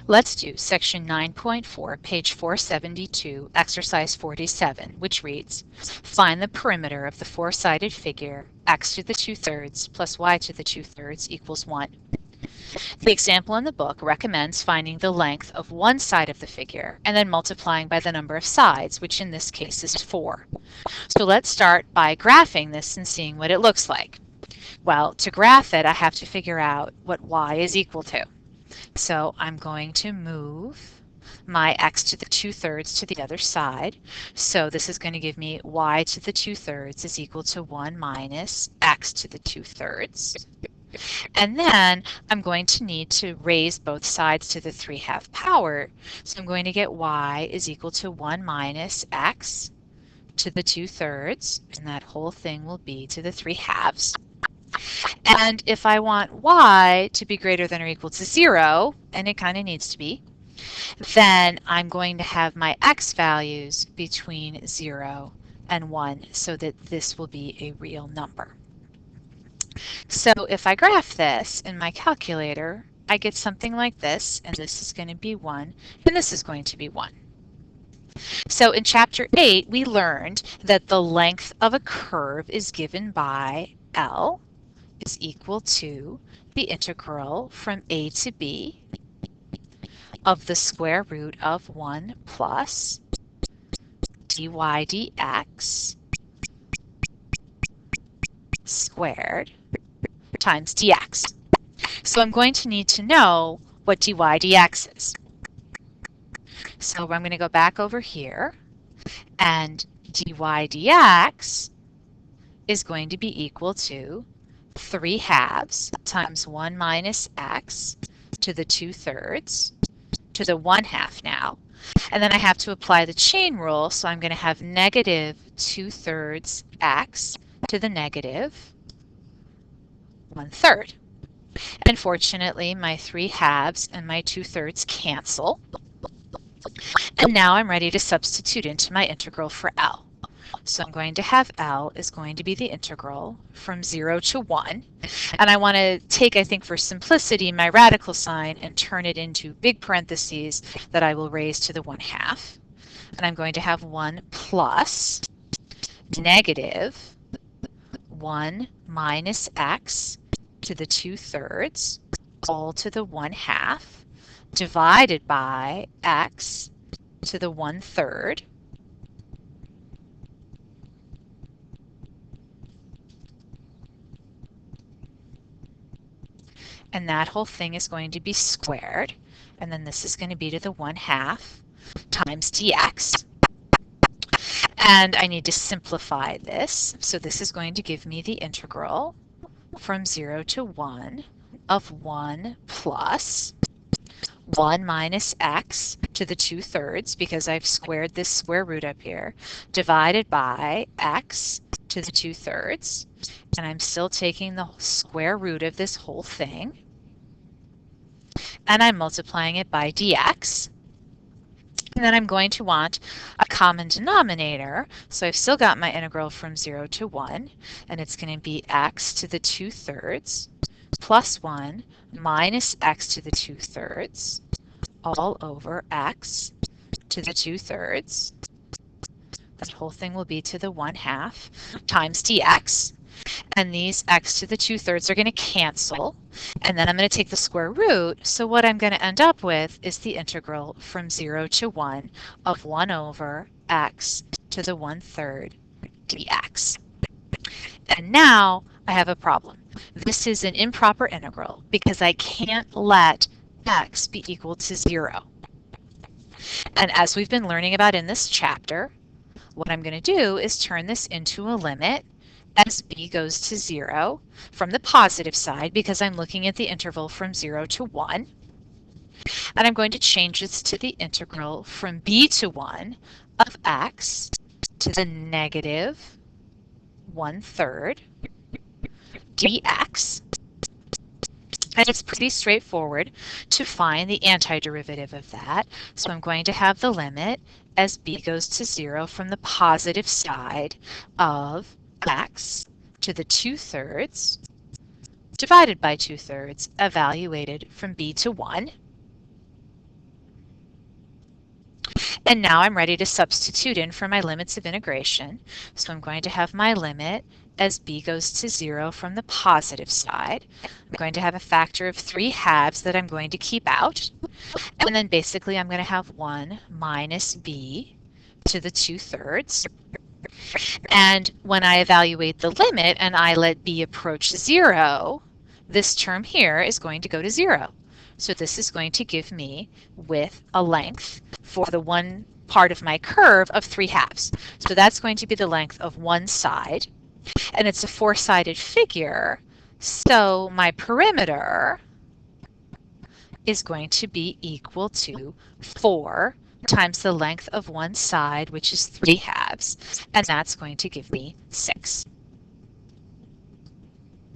Let's do section 9.4, page 472, exercise 47, which reads, find the perimeter of the four-sided figure x to the 2/3 plus y to the 2/3 equals 1. The example in the book recommends finding the length of one side of the figure and then multiplying by the number of sides, which in this case is 4. So let's start by graphing this and seeing what it looks like. Well, to graph it, I have to figure out what y is equal to. So I'm going to move my x to the 2/3 to the other side. So this is going to give me y to the 2/3 is equal to 1 minus x to the 2/3. And then I'm going to need to raise both sides to the 3/2 power. So I'm going to get y is equal to 1 minus x to the 2/3, and that whole thing will be to the 3/2. And if I want y to be greater than or equal to 0, and it kind of needs to be, then I'm going to have my x values between 0 and 1 so that this will be a real number. So if I graph this in my calculator, I get something like this, and this is going to be 1, and this is going to be 1. So in chapter 8, we learned that the length of a curve is given by L is equal to the integral from a to b of the square root of 1 plus dy dx squared times dx. So I'm going to need to know what dy dx is. So I'm going to go back over here, and dy dx is going to be equal to 3/2 times 1 minus x to the 2/3 to the 1/2 now. And then I have to apply the chain rule, so I'm going to have negative 2/3 x to the negative 1/3. And fortunately, my 3/2 and my 2/3 cancel. And now I'm ready to substitute into my integral for L. So I'm going to have L is going to be the integral from 0 to 1. And I want to take, I think for simplicity, my radical sign and turn it into big parentheses that I will raise to the 1/2. And I'm going to have 1 plus negative 1 minus x to the 2/3 all to the 1/2 divided by x to the 1/3. And that whole thing is going to be squared, and then this is going to be to the 1/2 times dx. And I need to simplify this, so this is going to give me the integral from 0 to 1 of 1 plus 1 minus x to the 2/3, because I've squared this square root up here, divided by x to the 2/3, and I'm still taking the square root of this whole thing, and I'm multiplying it by dx. And then I'm going to want a common denominator, so I've still got my integral from 0 to 1, and it's going to be x to the 2/3 plus 1 minus x to the 2/3 all over x to the 2/3. That whole thing will be to the 1/2 times dx. And these x to the 2/3 are going to cancel. And then I'm going to take the square root. So what I'm going to end up with is the integral from 0 to 1 of 1 over x to the 1/3 dx. And now I have a problem. This is an improper integral because I can't let x be equal to 0. And as we've been learning about in this chapter, what I'm going to do is turn this into a limit as b goes to 0 from the positive side, because I'm looking at the interval from 0 to 1. And I'm going to change this to the integral from b to 1 of x to the negative 1/3 dx. And it's pretty straightforward to find the antiderivative of that. So I'm going to have the limit as b goes to 0 from the positive side of x to the 2/3 divided by 2/3 evaluated from b to 1. And now I'm ready to substitute in for my limits of integration. So I'm going to have my limit as b goes to 0 from the positive side. I'm going to have a factor of 3/2 that I'm going to keep out. And then basically I'm going to have 1 minus b to the 2/3. And when I evaluate the limit and I let b approach 0, this term here is going to go to 0. So this is going to give me with a length for the one part of my curve of 3/2. So that's going to be the length of one side, and it's a four-sided figure, so my perimeter is going to be equal to 4 times the length of one side, which is 3/2, and that's going to give me 6.